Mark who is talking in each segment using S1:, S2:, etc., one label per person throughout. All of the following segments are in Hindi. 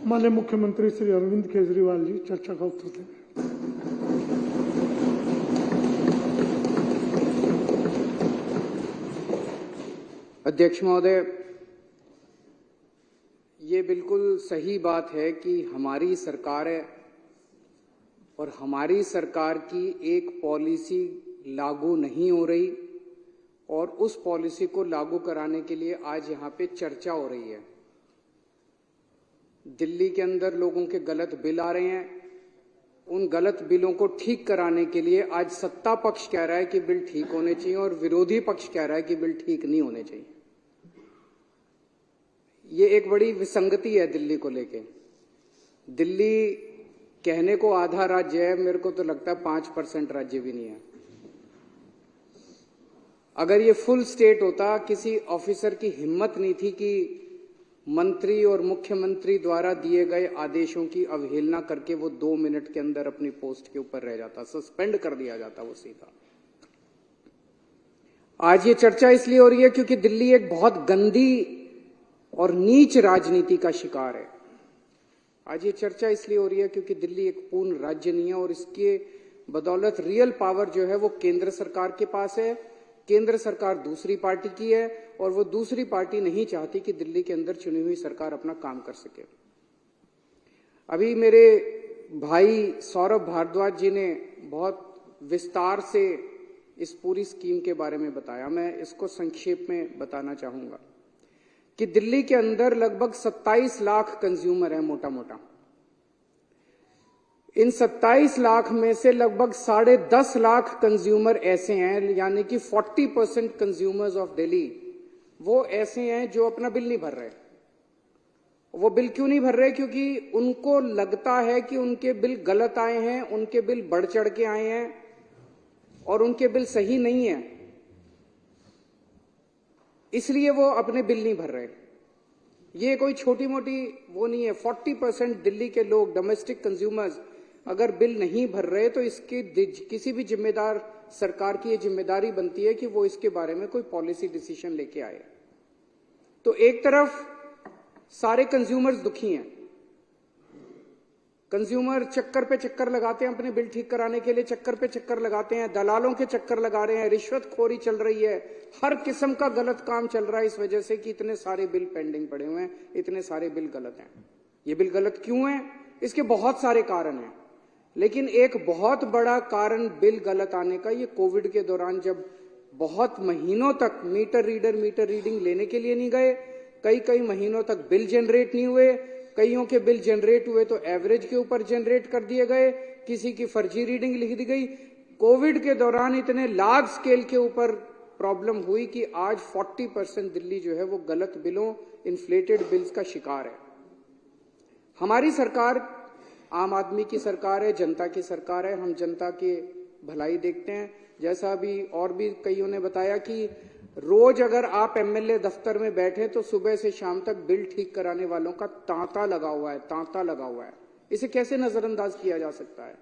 S1: माननीय मुख्यमंत्री श्री अरविंद केजरीवाल जी चर्चा का उत्तर देंगे।
S2: अध्यक्ष महोदय, ये बिल्कुल सही बात है कि हमारी सरकार है और हमारी सरकार की एक पॉलिसी लागू नहीं हो रही और उस पॉलिसी को लागू कराने के लिए आज यहाँ पे चर्चा हो रही है। दिल्ली के अंदर लोगों के गलत बिल आ रहे हैं, उन गलत बिलों को ठीक कराने के लिए आज सत्ता पक्ष कह रहा है कि बिल ठीक होने चाहिए और विरोधी पक्ष कह रहा है कि बिल ठीक नहीं होने चाहिए। ये एक बड़ी विसंगति है दिल्ली को लेके। दिल्ली कहने को आधा राज्य है, मेरे को तो लगता है 5% राज्य भी नहीं है। अगर ये फुल स्टेट होता, किसी ऑफिसर की हिम्मत नहीं थी कि मंत्री और मुख्यमंत्री द्वारा दिए गए आदेशों की अवहेलना करके वो 2 मिनट के अंदर अपनी पोस्ट के ऊपर रह जाता, सस्पेंड कर दिया जाता वो सीधा। आज ये चर्चा इसलिए हो रही है क्योंकि दिल्ली एक बहुत गंदी और नीच राजनीति का शिकार है। आज ये चर्चा इसलिए हो रही है क्योंकि दिल्ली एक पूर्ण राज्य नहीं है और इसके बदौलत रियल पावर जो है वो केंद्र सरकार के पास है। केंद्र सरकार दूसरी पार्टी की है और वो दूसरी पार्टी नहीं चाहती कि दिल्ली के अंदर चुनी हुई सरकार अपना काम कर सके। अभी मेरे भाई सौरभ भारद्वाज जी ने बहुत विस्तार से इस पूरी स्कीम के बारे में बताया। मैं इसको संक्षेप में बताना चाहूंगा कि दिल्ली के अंदर लगभग 27 लाख कंज्यूमर है मोटा मोटा। इन 27 लाख में से लगभग 10.5 लाख कंज्यूमर ऐसे हैं, यानी कि 40% कंज्यूमर्स ऑफ दिल्ली वो ऐसे हैं जो अपना बिल नहीं भर रहे। वो बिल क्यों नहीं भर रहे? क्योंकि उनको लगता है कि उनके बिल गलत आए हैं, उनके बिल बढ़ चढ़ के आए हैं और उनके बिल सही नहीं है, इसलिए वो अपने बिल नहीं भर रहे। ये कोई छोटी मोटी वो नहीं है। 40% दिल्ली के लोग, डोमेस्टिक कंज्यूमर्स, अगर बिल नहीं भर रहे तो इसके किसी भी जिम्मेदार सरकार की ये जिम्मेदारी बनती है कि वो इसके बारे में कोई पॉलिसी डिसीजन लेके आए। तो एक तरफ सारे कंज्यूमर्स दुखी हैं, कंज्यूमर चक्कर पे चक्कर लगाते हैं अपने बिल ठीक कराने के लिए, चक्कर पे चक्कर लगाते हैं, दलालों के चक्कर लगा रहे हैं, रिश्वतखोरी चल रही है, हर किस्म का गलत काम चल रहा है इस वजह से कि इतने सारे बिल पेंडिंग पड़े हुए हैं, इतने सारे बिल गलत हैं। ये बिल गलत क्यों हैं? इसके बहुत सारे कारण हैं, लेकिन एक बहुत बड़ा कारण बिल गलत आने का, ये कोविड के दौरान जब बहुत महीनों तक मीटर रीडिंग लेने के लिए नहीं गए, कई महीनों तक बिल जनरेट नहीं हुए, कईयों के बिल जनरेट हुए तो एवरेज के ऊपर जनरेट कर दिए गए, किसी की फर्जी रीडिंग लिख दी गई। कोविड के दौरान इतने लार्ज स्केल के ऊपर प्रॉब्लम हुई कि आज 40% दिल्ली जो है वो गलत बिलों, इन्फ्लेटेड बिल्स का शिकार है। हमारी सरकार आम आदमी की सरकार है, जनता की सरकार है। हम जनता की भलाई देखते हैं। जैसा अभी और भी कईयों ने बताया कि रोज अगर आप एमएलए दफ्तर में बैठे तो सुबह से शाम तक बिल ठीक कराने वालों का तांता लगा हुआ है। इसे कैसे नजरअंदाज किया जा सकता है?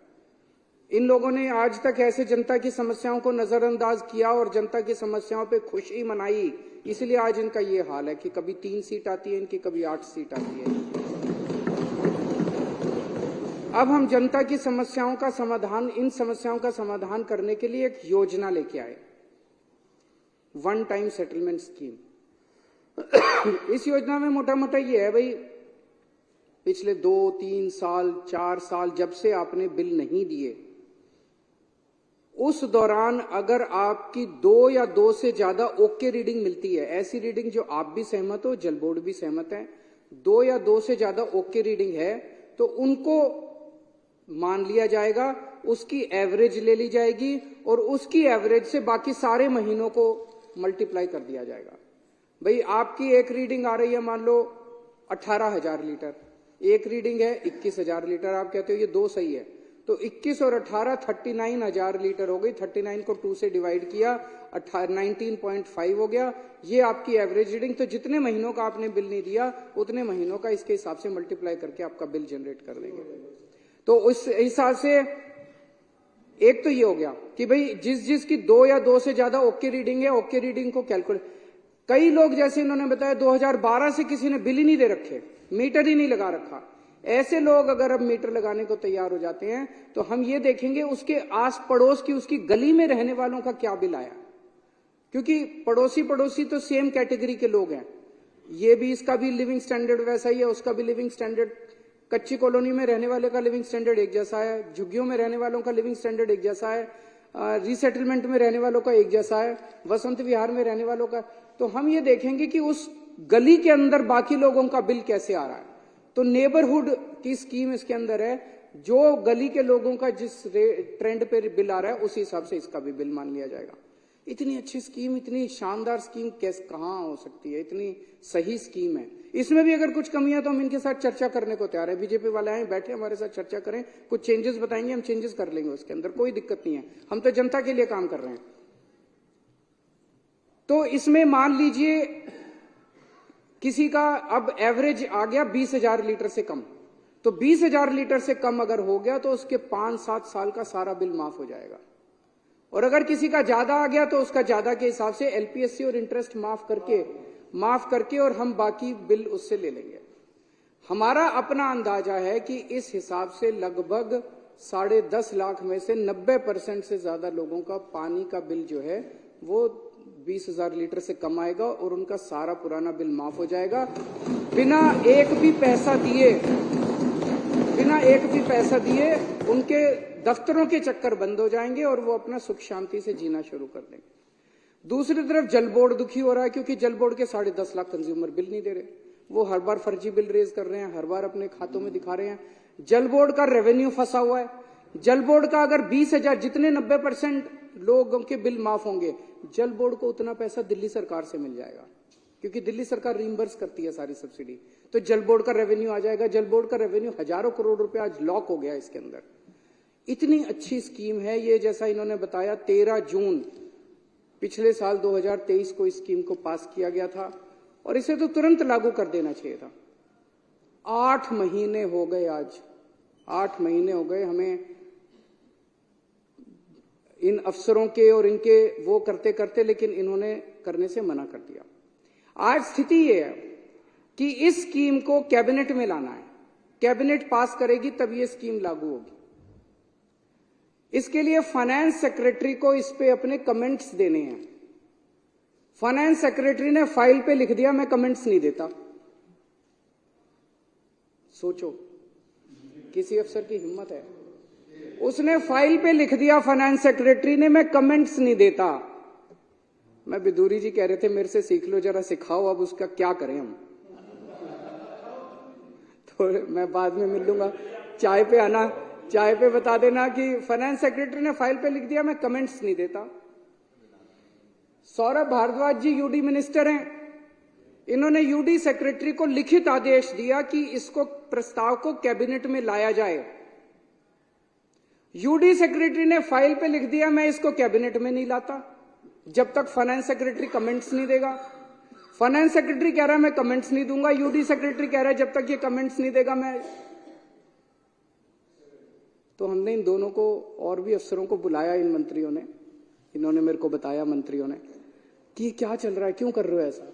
S2: इन लोगों ने आज तक ऐसे जनता की समस्याओं को नजरअंदाज किया और जनता की समस्याओं पे खुशी मनाई, इसलिए आज इनका ये हाल है कि कभी 3 सीट आती है इनकी, कभी 8 सीट आती है। अब हम जनता की समस्याओं का समाधान, इन समस्याओं का समाधान करने के लिए एक योजना लेके आए, वन टाइम सेटलमेंट स्कीम। इस योजना में मोटा मोटा ये है भाई, पिछले 2, 3 साल, 4 साल जब से आपने बिल नहीं दिए, उस दौरान अगर आपकी 2 या 2 से ज्यादा ओके रीडिंग मिलती है, ऐसी रीडिंग जो आप भी सहमत हो, जल बोर्ड भी सहमत है, 2 या 2 से ज्यादा ओके रीडिंग है तो उनको मान लिया जाएगा, उसकी एवरेज ले ली जाएगी और उसकी एवरेज से बाकी सारे महीनों को मल्टीप्लाई कर दिया जाएगा। भाई आपकी एक रीडिंग आ रही है मान लो 18,000 लीटर, एक रीडिंग है 21,000 लीटर, आप कहते हो ये 2 सही है, तो 21 और 18 39,000 लीटर हो गई। 39 को 2 से डिवाइड किया, 19.5 हो गया, ये आपकी एवरेज रीडिंग। तो जितने महीनों का आपने बिल नहीं दिया उतने महीनों का इसके हिसाब से मल्टीप्लाई करके आपका बिल जनरेट कर देंगे। तो उस हिसाब से एक तो ये हो गया कि भाई जिसकी 2 या 2 से ज्यादा ओके रीडिंग है, ओके रीडिंग को कैलकुलेट। कई लोग जैसे इन्होंने बताया 2012 से किसी ने बिल ही नहीं दे रखे, मीटर ही नहीं लगा रखा, ऐसे लोग अगर अब मीटर लगाने को तैयार हो जाते हैं तो हम ये देखेंगे उसके आस पड़ोस की, उसकी गली में रहने वालों का क्या बिल आया, क्योंकि पड़ोसी तो सेम कैटेगरी के लोग हैं। ये भी, इसका भी लिविंग स्टैंडर्ड वैसा ही है, उसका भी लिविंग स्टैंडर्ड, कच्ची कॉलोनी में रहने वाले का लिविंग स्टैंडर्ड एक जैसा है, झुग्गियों में रहने वालों का लिविंग स्टैंडर्ड एक जैसा है, रीसेटलमेंट में रहने वालों का एक जैसा है, वसंत विहार में रहने वालों का। तो हम ये देखेंगे कि उस गली के अंदर बाकी लोगों का बिल कैसे आ रहा है। तो नेबरहुड की स्कीम इसके अंदर है, जो गली के लोगों का जिस ट्रेंड पे बिल आ रहा है उसी हिसाब से इसका भी बिल मान लिया जाएगा। इतनी अच्छी स्कीम, इतनी शानदार स्कीम कैसे कहां हो सकती है, इतनी सही स्कीम है। इसमें भी अगर कुछ कमियां तो हम इनके साथ चर्चा करने को तैयार है। बीजेपी वाले आए बैठे हमारे साथ चर्चा करें, कुछ चेंजेस बताएंगे, हम चेंजेस कर लेंगे, उसके अंदर कोई दिक्कत नहीं है। हम तो जनता के लिए काम कर रहे हैं। तो इसमें मान लीजिए किसी का अब एवरेज आ गया 20,000 लीटर से कम, तो 20,000 लीटर से कम अगर हो गया तो उसके 5-7 साल का सारा बिल माफ हो जाएगा। और अगर किसी का ज्यादा आ गया तो उसका ज्यादा के हिसाब से एलपीएससी और इंटरेस्ट माफ करके और हम बाकी बिल उससे ले लेंगे। हमारा अपना अंदाजा है कि इस हिसाब से लगभग 10.5 लाख में से 90% से ज्यादा लोगों का पानी का बिल जो है वो 20,000 लीटर से कम आएगा और उनका सारा पुराना बिल माफ हो जाएगा, बिना एक भी पैसा दिए उनके दफ्तरों के चक्कर बंद हो जाएंगे और वो अपना सुख शांति से जीना शुरू कर देंगे। दूसरी तरफ जल बोर्ड दुखी हो रहा है, क्योंकि जल बोर्ड के 10.5 लाख कंज्यूमर बिल नहीं दे रहे। वो हर बार फर्जी बिल रेज कर रहे हैं, हर बार अपने खातों में दिखा रहे हैं। जल बोर्ड का रेवेन्यू फंसा हुआ है। जल बोर्ड का अगर 20,000, जितने 90% लोगों के बिल माफ होंगे, जल बोर्ड को उतना पैसा दिल्ली सरकार से मिल जाएगा, क्योंकि दिल्ली सरकार रिइंबर्स करती है सारी सब्सिडी। तो जल बोर्ड का रेवेन्यू आ जाएगा। जल बोर्ड का रेवेन्यू हजारों करोड़ रुपए आज लॉक हो गया इसके अंदर। इतनी अच्छी स्कीम है ये। जैसा इन्होंने बताया 13 जून पिछले साल 2023 को इस स्कीम को पास किया गया था और इसे तो तुरंत लागू कर देना चाहिए था। 8 महीने हो गए, आज 8 महीने हो गए हमें इन अफसरों के और इनके वो करते करते, लेकिन इन्होंने करने से मना कर दिया। आज स्थिति ये है कि इस स्कीम को कैबिनेट में लाना है, कैबिनेट पास करेगी तब ये स्कीम लागू होगी। इसके लिए फाइनेंस सेक्रेटरी को इस पे अपने कमेंट्स देने हैं। फाइनेंस सेक्रेटरी ने फाइल पे लिख दिया मैं कमेंट्स नहीं देता। सोचो किसी अफसर की हिम्मत है, उसने फाइल पे लिख दिया फाइनेंस सेक्रेटरी ने मैं कमेंट्स नहीं देता। मैं बिदूरी जी कह रहे थे मेरे से सीख लो, जरा सिखाओ अब उसका क्या करें हम। तो मैं बाद में मिल लूंगा, चाय पे आना, चाय पे बता देना कि फाइनेंस सेक्रेटरी ने फाइल पे लिख दिया मैं कमेंट्स नहीं देता। सौरभ भारद्वाज जी यूडी मिनिस्टर हैं, इन्होंने यूडी सेक्रेटरी को लिखित आदेश दिया कि इसको प्रस्ताव को कैबिनेट में लाया जाए। यूडी सेक्रेटरी ने फाइल पे लिख दिया मैं इसको कैबिनेट में नहीं लाता जब तक फाइनेंस सेक्रेटरी कमेंट्स नहीं देगा। फाइनेंस सेक्रेटरी कह रहा है मैं कमेंट्स नहीं दूंगा, यूडी सेक्रेटरी कह रहा है जब तक ये कमेंट्स नहीं देगा मैं। तो हमने इन दोनों को और भी अफसरों को बुलाया, इन मंत्रियों ने, इन्होंने मेरे को बताया मंत्रियों ने कि क्या चल रहा है, क्यों कर रहे हो ऐसा।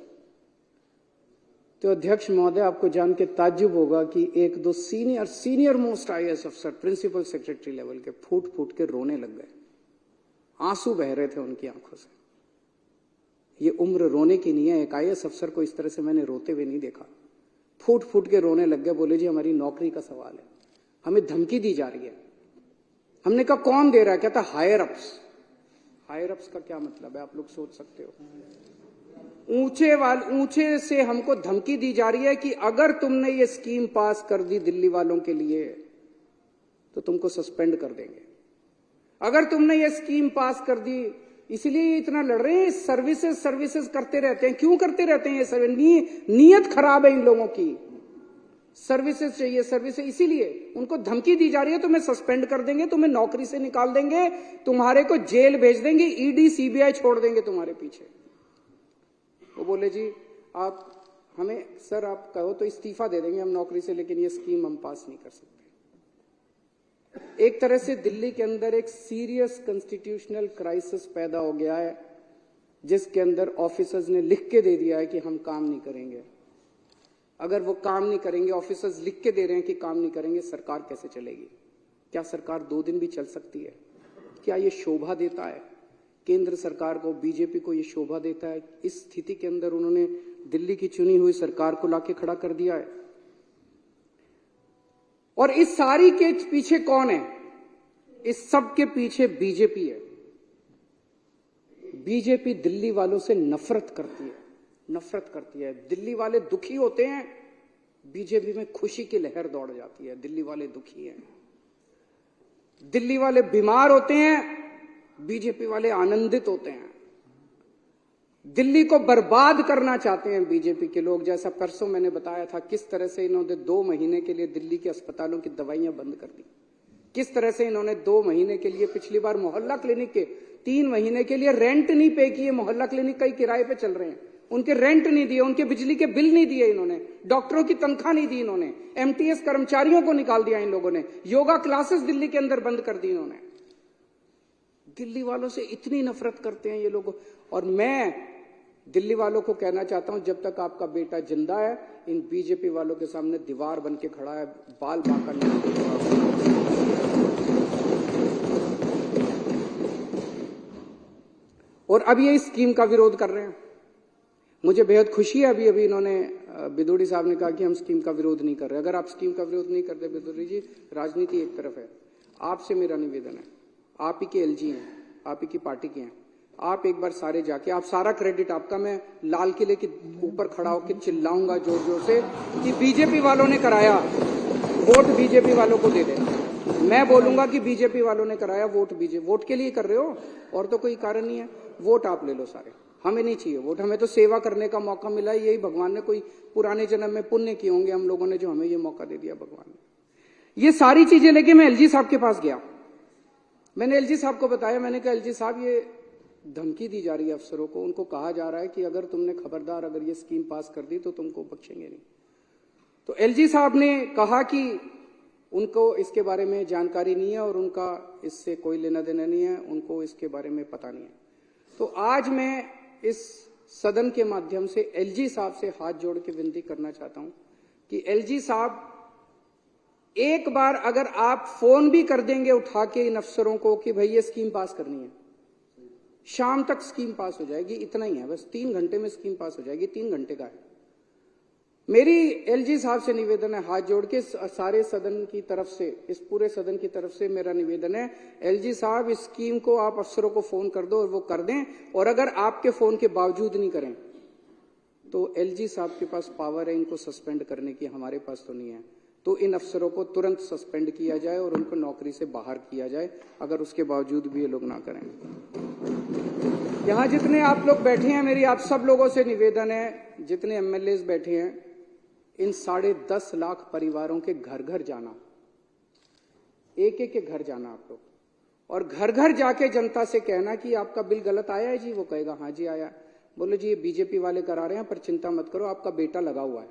S2: तो अध्यक्ष महोदय आपको जान के ताज्जुब होगा कि 1-2 सीनियर मोस्ट आईएएस अफसर प्रिंसिपल सेक्रेटरी लेवल के फूट फूट के रोने लग गए, आंसू बह रहे थे उनकी आंखों से। ये उम्र रोने की नहीं है, एक आईएएस अफसर को इस तरह से मैंने रोते हुए नहीं देखा। फूट फूट के रोने लग गए, बोले जी हमारी नौकरी का सवाल है, हमें धमकी दी जा रही है। हमने कहा कौन दे रहा है? कहता हायर अप्स। हायर अप्स का क्या मतलब है आप लोग सोच सकते हो। ऊंचे से हमको धमकी दी जा रही है कि अगर तुमने ये स्कीम पास कर दी दिल्ली वालों के लिए तो तुमको सस्पेंड कर देंगे। अगर तुमने ये स्कीम पास कर दी, इसलिए इतना लड़ रहे हैं। सर्विसेज करते रहते हैं, क्यों करते रहते हैं ये? नीयत खराब है इन लोगों की। सर्विसेज चाहिए, सर्विसेज, इसीलिए उनको धमकी दी जा रही है तुम्हें सस्पेंड कर देंगे, तुम्हें नौकरी से निकाल देंगे, तुम्हारे को जेल भेज देंगे, ईडी सीबीआई छोड़ देंगे तुम्हारे पीछे। वो बोले जी आप हमें, सर आप कहो तो इस्तीफा दे देंगे हम नौकरी से, लेकिन ये स्कीम हम पास नहीं कर सकते। एक तरह से दिल्ली के अंदर एक सीरियस कॉन्स्टिट्यूशनल क्राइसिस पैदा हो गया है, जिसके अंदर ऑफिसर्स ने लिख के दे दिया है कि हम काम नहीं करेंगे। अगर वो काम नहीं करेंगे, ऑफिसर्स लिख के दे रहे हैं कि काम नहीं करेंगे, सरकार कैसे चलेगी? क्या सरकार 2 दिन भी चल सकती है? क्या ये शोभा देता है केंद्र सरकार को, बीजेपी को? ये शोभा देता है? इस स्थिति के अंदर उन्होंने दिल्ली की चुनी हुई सरकार को लाके खड़ा कर दिया है। और इस सारी के पीछे कौन है? इस सब के पीछे बीजेपी है। बीजेपी दिल्ली वालों से नफरत करती है, नफरत करती है। दिल्ली वाले दुखी होते हैं, बीजेपी में खुशी की लहर दौड़ जाती है। दिल्ली वाले दुखी हैं, दिल्ली वाले बीमार होते हैं, बीजेपी वाले आनंदित होते हैं। दिल्ली को बर्बाद करना चाहते हैं बीजेपी के लोग। जैसा परसों मैंने बताया था किस तरह से इन्होंने 2 महीने के लिए दिल्ली के अस्पतालों की दवाइयां बंद कर दी, किस तरह से इन्होंने 2 महीने के लिए, पिछली बार मोहल्ला क्लिनिक के 3 महीने के लिए रेंट नहीं पे किए। मोहल्ला क्लिनिक कई किराए पे चल रहे हैं, उनके रेंट नहीं दिए, उनके बिजली के बिल नहीं दिए इन्होंने, डॉक्टरों की तनख्वाह नहीं दी इन्होंने, एमटीएस कर्मचारियों को निकाल दिया इन लोगों ने, योगा क्लासेस दिल्ली के अंदर बंद कर दी इन्होंने। दिल्ली वालों से इतनी नफरत करते हैं ये लोग। और मैं दिल्ली वालों को कहना चाहता हूं, जब तक आपका बेटा जिंदा है, इन बीजेपी वालों के सामने दीवार बन के खड़ा है, बाल बांका नहीं। और अब ये इस स्कीम का विरोध कर रहे हैं। मुझे बेहद खुशी है, अभी अभी इन्होंने बिदुड़ी साहब ने कहा कि हम स्कीम का विरोध नहीं कर रहे। अगर आप स्कीम का विरोध नहीं करते बिदुड़ी जी, राजनीति एक तरफ है। आपसे मेरा निवेदन है, आप ही के एलजी हैं, आप ही की पार्टी के हैं, आप एक बार सारे जाके, आप सारा क्रेडिट आपका, मैं लाल किले के ऊपर खड़ा होकर चिल्लाऊंगा जोर जोर से कि बीजेपी वालों ने कराया, वोट बीजेपी वालों को दे दे। मैं बोलूंगा कि बीजेपी वालों ने कराया, वोट बीजेपी, वोट के लिए कर रहे हो और तो कोई कारण नहीं है। वोट आप ले लो सारे, हमें नहीं चाहिए वोट, हमें तो सेवा करने का मौका मिला। यही भगवान ने कोई पुराने जन्म में पुण्य किए होंगे हम लोगों ने, जो हमें ये मौका दे दिया भगवान ने। ये सारी चीजें लेके मैं एलजी साहब के पास गया। मैंने एलजी साहब को बताया, मैंने कहा एलजी साहब ये धमकी दी जा रही है अफसरों को, उनको कहा जा रहा है कि अगर तुमने खबरदार अगर ये स्कीम पास कर दी तो तुमको बख्शेंगे नहीं। तो एलजी साहब ने कहा कि उनको इसके बारे में जानकारी नहीं है और उनका इससे कोई लेना देना नहीं है, उनको इसके बारे में पता नहीं है। तो आज मैं इस सदन के माध्यम से एलजी साहब से हाथ जोड़ के विनती करना चाहता हूं कि एलजी साहब, एक बार अगर आप फोन भी कर देंगे उठा के इन अफसरों को कि भाई ये स्कीम पास करनी है, शाम तक स्कीम पास हो जाएगी, इतना ही है बस, 3 घंटे में स्कीम पास हो जाएगी, 3 घंटे का है। मेरी एलजी साहब से निवेदन है, हाथ जोड़ के सारे सदन की तरफ से, इस पूरे सदन की तरफ से मेरा निवेदन है, एलजी साहब इस स्कीम को आप अफसरों को फोन कर दो और वो कर दें। और अगर आपके फोन के बावजूद नहीं करें तो एलजी साहब के पास पावर है इनको सस्पेंड करने की, हमारे पास तो नहीं है। तो इन अफसरों को तुरंत सस्पेंड किया जाए और उनको नौकरी से बाहर किया जाए, अगर उसके बावजूद भी ये लोग ना करें। यहां जितने आप लोग बैठे हैं, मेरी आप सब लोगों से निवेदन है, जितने एमएलए बैठे हैं, इन 10.5 लाख परिवारों के घर घर जाना, एक एक के घर जाना आप लोग, और घर घर जाके जनता से कहना कि आपका बिल गलत आया है जी। वो कहेगा हाँ जी आया। बोलो जी ये बीजेपी वाले करा रहे हैं, पर चिंता मत करो, आपका बेटा लगा हुआ है,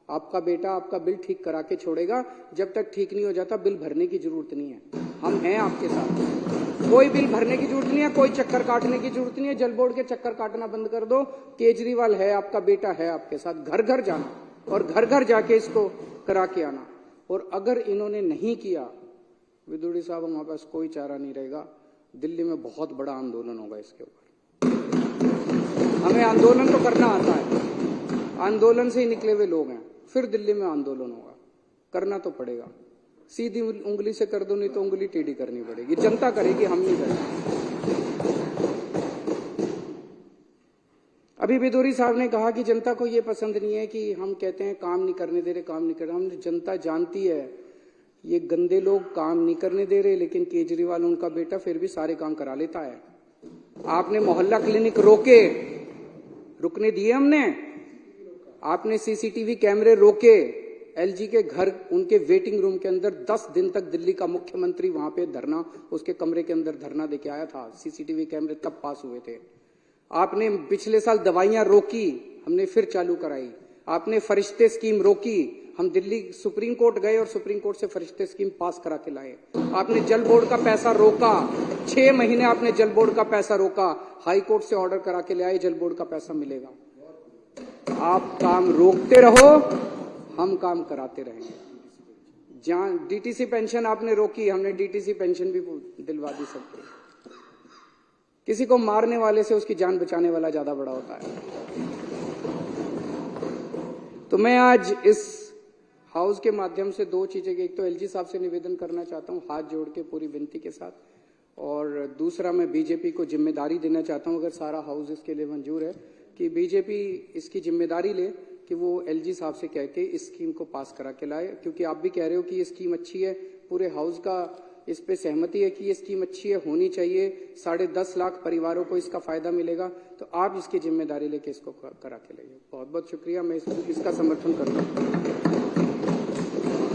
S2: आपका बेटा आपका बिल ठीक करा के छोड़ेगा। जब तक ठीक नहीं हो जाता बिल भरने की जरूरत नहीं है, हम हैं आपके साथ। कोई बिल भरने की जरूरत नहीं है, कोई चक्कर काटने की जरूरत नहीं है, जल बोर्ड के चक्कर काटना बंद कर दो। केजरीवाल है, आपका बेटा है आपके साथ, घर घर जाना और घर घर जाके इसको करा के आना। और अगर इन्होंने नहीं किया, विदुड़ी साहब, हमारे पास कोई चारा नहीं रहेगा, दिल्ली में बहुत बड़ा आंदोलन होगा इसके ऊपर। हमें आंदोलन तो करना आता है, आंदोलन से ही निकले हुए लोग हैं, फिर दिल्ली में आंदोलन होगा, करना तो पड़ेगा। सीधी उंगली से कर दो, नहीं तो उंगली टेढ़ी करनी पड़ेगी, जनता करेगी, हम नहीं करेंगे। अभी बिदुरी साहब ने कहा कि जनता को ये पसंद नहीं है कि हम कहते हैं काम नहीं करने दे रहे, काम नहीं कर रहे। हम जनता जानती है ये गंदे लोग काम नहीं करने दे रहे, लेकिन केजरीवाल उनका बेटा फिर भी सारे काम करा लेता है। आपने मोहल्ला क्लिनिक रोके, रुकने दिए हमने, आपने सीसीटीवी कैमरे रोके, एलजी के घर, उनके वेटिंग रूम के अंदर 10 दिन तक दिल्ली का मुख्यमंत्री वहां पे धरना, उसके कमरे के अंदर धरना देके आया था। सीसीटीवी कैमरे तब पास हुए थे। आपने पिछले साल दवाइयां रोकी, हमने फिर चालू कराई। आपने फरिश्ते स्कीम रोकी, हम दिल्ली सुप्रीम कोर्ट गए और सुप्रीम कोर्ट से फरिश्ते स्कीम पास करा के लाए। आपने जल बोर्ड का पैसा रोका, 6 महीने आपने जल बोर्ड का पैसा रोका, हाई कोर्ट से ऑर्डर करा के ले आए, जल बोर्ड का पैसा मिलेगा। आप काम रोकते रहो, हम काम कराते रहेंगे। जहाँ डीटीसी पेंशन आपने रोकी, हमने डीटीसी पेंशन भी दिलवा दी सबको। किसी को मारने वाले से उसकी जान बचाने वाला ज्यादा बड़ा होता है। तो मैं आज इस हाउस के माध्यम से दो चीजें, एक तो एलजी साहब से निवेदन करना चाहता हूं हाथ जोड़ के पूरी विनती के साथ, और दूसरा मैं बीजेपी को जिम्मेदारी देना चाहता हूं, अगर सारा हाउस इसके लिए मंजूर है, कि बीजेपी इसकी जिम्मेदारी ले कि वो एलजी साहब से कह के इस स्कीम को पास करा के लाए। क्योंकि आप भी कह रहे हो कि ये स्कीम अच्छी है, पूरे हाउस का इस पे सहमति है कि ये स्कीम अच्छी है, होनी चाहिए, 10.5 लाख परिवारों को इसका फायदा मिलेगा। तो आप इसकी जिम्मेदारी लेके इसको करा के लाइए। बहुत बहुत शुक्रिया, मैं इसका समर्थन करता हूँ।